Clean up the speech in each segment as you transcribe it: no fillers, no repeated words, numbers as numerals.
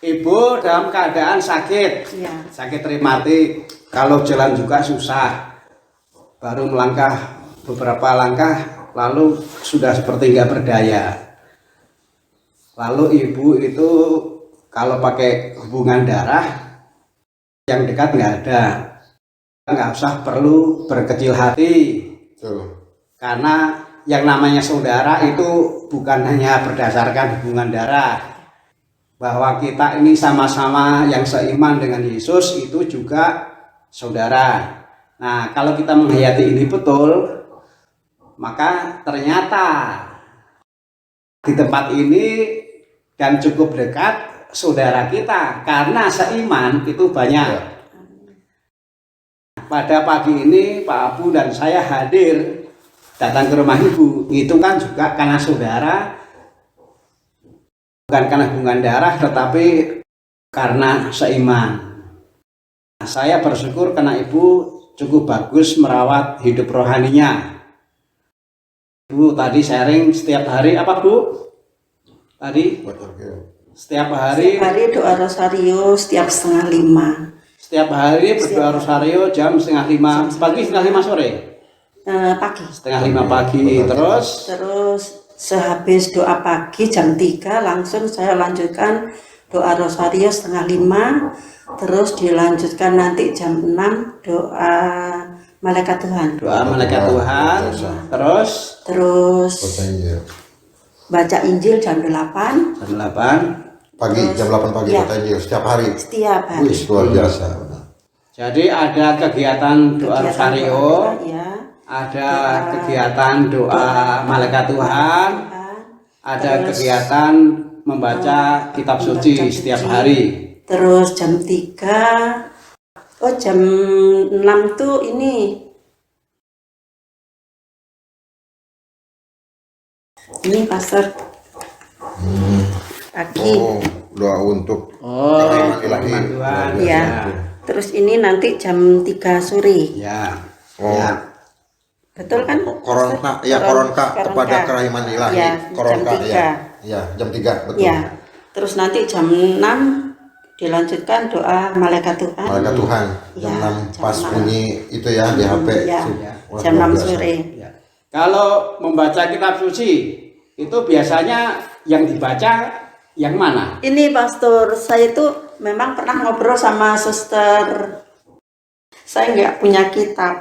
Ibu dalam keadaan sakit, sakit rematik. Kalau jalan juga susah, baru melangkah beberapa langkah, lalu sudah seperti nggak berdaya. Lalu ibu itu kalau pakai hubungan darah, yang dekat nggak ada. Nggak usah perlu berkecil hati. Karena yang namanya saudara itu bukan hanya berdasarkan hubungan darah, bahwa kita ini sama-sama yang seiman dengan Yesus itu juga saudara. Nah, kalau kita menghayati ini betul, maka ternyata di tempat ini dan cukup dekat saudara kita, karena seiman itu banyak. Pada pagi ini Pak Abu dan saya hadir datang ke rumah Ibu, itu kan juga karena saudara, bukan karena hubungan darah, tetapi karena seiman. Saya bersyukur karena Ibu cukup bagus merawat hidup rohaninya. Ibu tadi sharing setiap hari apa Bu? Tadi? Setiap hari doa rosario setiap 4:30. Setiap hari berdoa rosario jam 4:30 pagi, 4:30 sore. Pagi. 4:30 pagi. Terus sehabis doa pagi jam 3 langsung saya lanjutkan doa rosario 4:30. Terus dilanjutkan nanti jam 6 doa malaikat Tuhan. Doa malaikat Tuhan. Terus baca Injil jam 8. Jam 8 pagi, jam 8 pagi baca Injil setiap hari. Setiap hari. Wih, luar biasa. Jadi ada kegiatan doa rosario, ada kegiatan doa malaikat Tuhan, ada kegiatan membaca kitab suci setiap hari. Terus jam 3, jam 6 tuh ini pastor pagi. Doa untuk ilahi Tuhan. Ya. Terus ini nanti jam 3 sore. Ya. Betul kan? Koronka kepada kerahiman ilahi. Ya, Koronka jam 3. Ya, jam 3 betul. Ya. Terus nanti jam 6 dilanjutkan doa malaikat Tuhan. Malaikat Tuhan jam 6 pas bunyi itu ya di HP. Ya. Jam 6 sore. Ya. Kalau membaca kitab suci itu biasanya yang dibaca yang mana? Ini pastor, saya itu memang pernah ngobrol sama suster. Saya nggak punya kitab.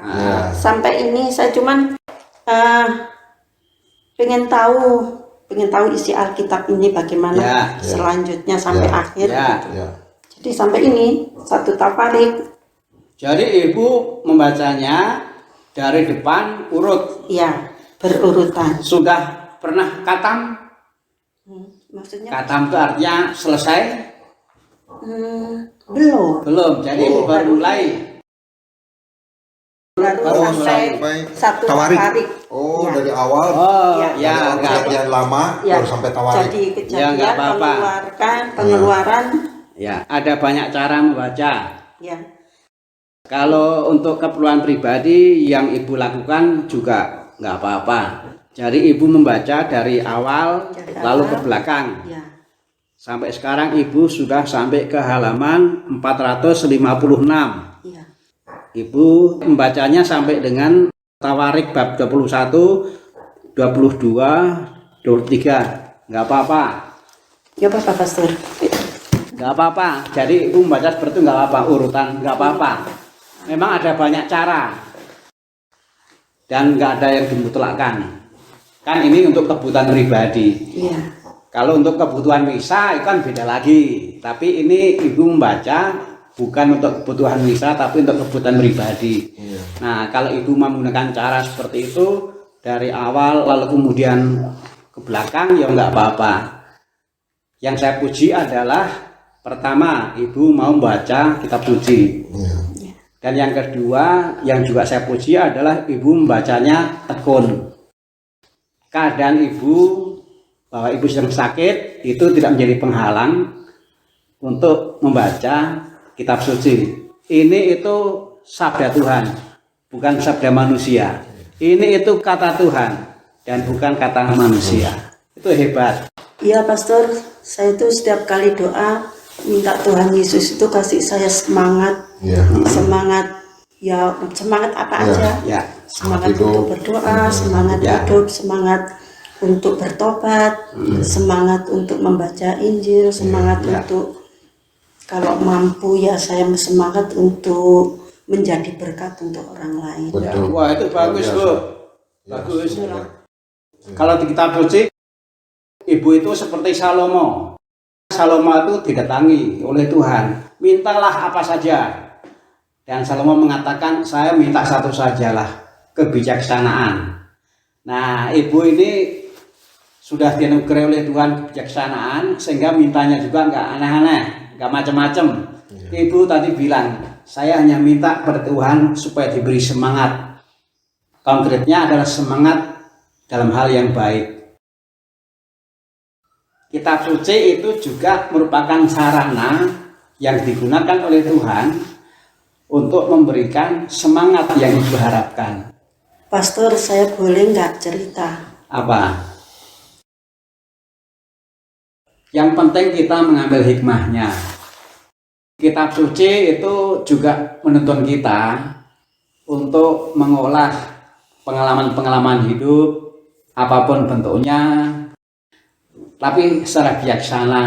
Sampai ini saya cuman pengen tahu isi Alkitab ini bagaimana selanjutnya sampai akhir. Gitu. Jadi sampai ini satu tafarik. Jadi Ibu membacanya dari depan urut. Iya, berurutan. Sudah pernah katam? Maksudnya? Katam itu artinya selesai? Belum. Jadi baru mulai. Baru sampai satu tafarik. Dari awal. Kejadian lama baru sampai tawarik. Jadi kejadian pengeluaran. Ya, ada banyak cara membaca. Ya. Kalau untuk keperluan pribadi yang Ibu lakukan juga nggak apa-apa. Jadi Ibu membaca dari awal lalu ke belakang. Ya. Sampai sekarang Ibu sudah sampai ke halaman 456. Ya. Ibu membacanya sampai dengan Tawarik bab 21, 22, 23. Nggak apa-apa. Ya apa pastor? Nggak apa-apa. Jadi Ibu membaca seperti itu nggak apa-apa, urutan nggak apa-apa. Memang ada banyak cara dan nggak ada yang dimutlakkan. Kan ini untuk kebutuhan pribadi. Iya. Kalau untuk kebutuhan misa itu kan beda lagi. Tapi ini Ibu membaca bukan untuk kebutuhan misa tapi untuk kebutuhan pribadi. Nah, kalau Ibu menggunakan cara seperti itu dari awal lalu kemudian ke belakang ya nggak apa-apa. Yang saya puji adalah pertama Ibu mau membaca kitab suci. Dan yang kedua yang juga saya puji adalah Ibu membacanya tekun. Keadaan Ibu bahwa Ibu sedang sakit itu tidak menjadi penghalang untuk membaca kitab suci. Ini itu sabda Tuhan, bukan sabda manusia. Ini itu kata Tuhan dan bukan kata manusia. Itu hebat. Iya pastor, saya itu setiap kali doa minta Tuhan Yesus itu kasih saya semangat, Iya. semangat ya, semangat apa Ya. aja, Ya. semangat Hidup. untuk berdoa, semangat Ya. hidup, semangat untuk bertobat, semangat untuk membaca Injil, semangat Ya. untuk kalau mampu ya saya semangat untuk menjadi berkat untuk orang lain. Ya. Betul. Wah, itu bagus, Luar Bu. biasa. Bagus. Ya. Kalau di kitab suci, ibu itu seperti Salomo. Salomo itu didatangi oleh Tuhan. Mintalah apa saja. Dan Salomo mengatakan, saya minta satu sajalah, kebijaksanaan. Nah, ibu ini sudah dianugerahi oleh Tuhan kebijaksanaan, sehingga mintanya juga nggak aneh-aneh, nggak macam-macam. Ibu tadi bilang, saya hanya minta pada Tuhan supaya diberi semangat. Konkretnya adalah semangat dalam hal yang baik. Kitab suci itu juga merupakan sarana yang digunakan oleh Tuhan untuk memberikan semangat yang ibu harapkan. Pastor, saya boleh nggak cerita? Apa? Yang penting kita mengambil hikmahnya. Kitab suci itu juga menuntun kita untuk mengolah pengalaman-pengalaman hidup, apapun bentuknya, tapi secara bijaksana.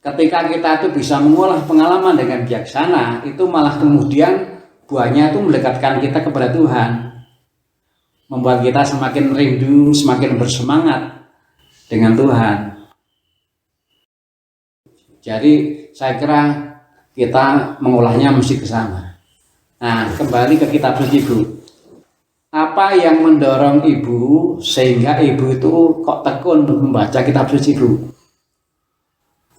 Ketika kita itu bisa mengolah pengalaman dengan bijaksana, itu malah kemudian buahnya itu mendekatkan kita kepada Tuhan, membuat kita semakin rindu, semakin bersemangat dengan Tuhan. Jadi saya kira kita mengolahnya mesti ke sana. Nah, kembali ke kitab suci, Bu. Apa yang mendorong ibu sehingga ibu itu kok tekun membaca kitab suci, Bu?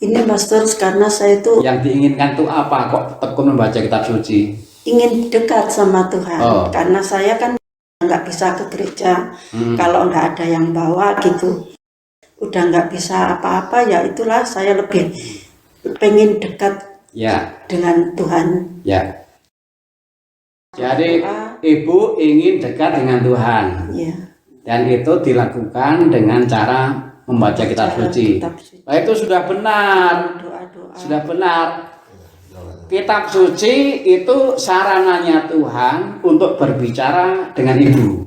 Ini Pastor, karena saya itu Yang diinginkan itu apa kok tekun membaca kitab suci? ingin dekat sama Tuhan. Oh. Karena saya kan nggak bisa ke gereja kalau nggak ada yang bawa gitu. Udah nggak bisa apa-apa, ya itulah saya lebih pengen dekat Ya, dengan Tuhan. ya. Jadi ibu ingin dekat dengan Tuhan, Ya. dan itu dilakukan dengan cara membaca kitab suci. Kitab suci. Nah, itu sudah benar, Doa-doa. sudah benar. Kitab suci itu sarananya Tuhan untuk berbicara dengan ibu.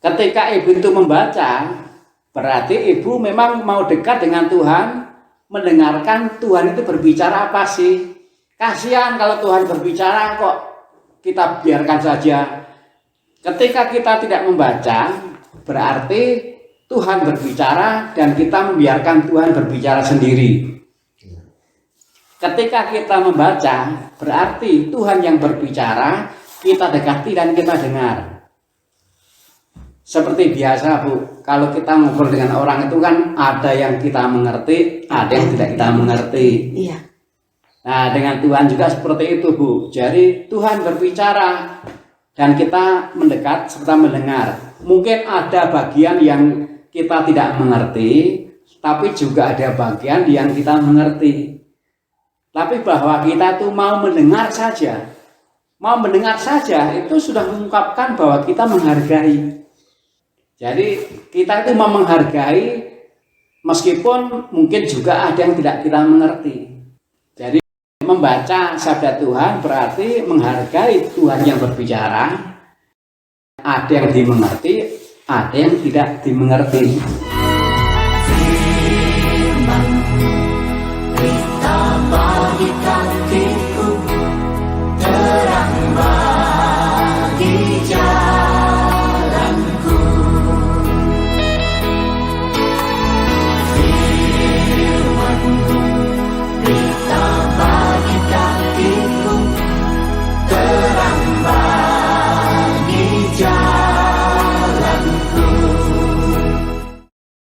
Ketika ibu itu membaca, berarti ibu memang mau dekat dengan Tuhan, mendengarkan Tuhan itu berbicara apa sih. Kasihan kalau Tuhan berbicara kok kita biarkan saja. Ketika kita tidak membaca, berarti Tuhan berbicara dan kita membiarkan Tuhan berbicara sendiri. Ketika kita membaca, berarti Tuhan yang berbicara, kita dekati dan kita dengar. Seperti biasa, Bu, kalau kita ngobrol dengan orang itu kan ada yang kita mengerti, ada yang tidak kita mengerti. Iya. Nah, dengan Tuhan juga seperti itu, Bu. Jadi Tuhan berbicara dan kita mendekat serta mendengar. Mungkin ada bagian yang kita tidak mengerti, tapi juga ada bagian yang kita mengerti. Tapi bahwa kita itu mau mendengar saja, itu sudah mengungkapkan bahwa kita menghargai. Jadi kita itu mau menghargai meskipun mungkin juga ada yang tidak kita mengerti. Jadi membaca sabda Tuhan berarti menghargai Tuhan yang berbicara. Ada yang dimengerti, ada yang tidak dimengerti.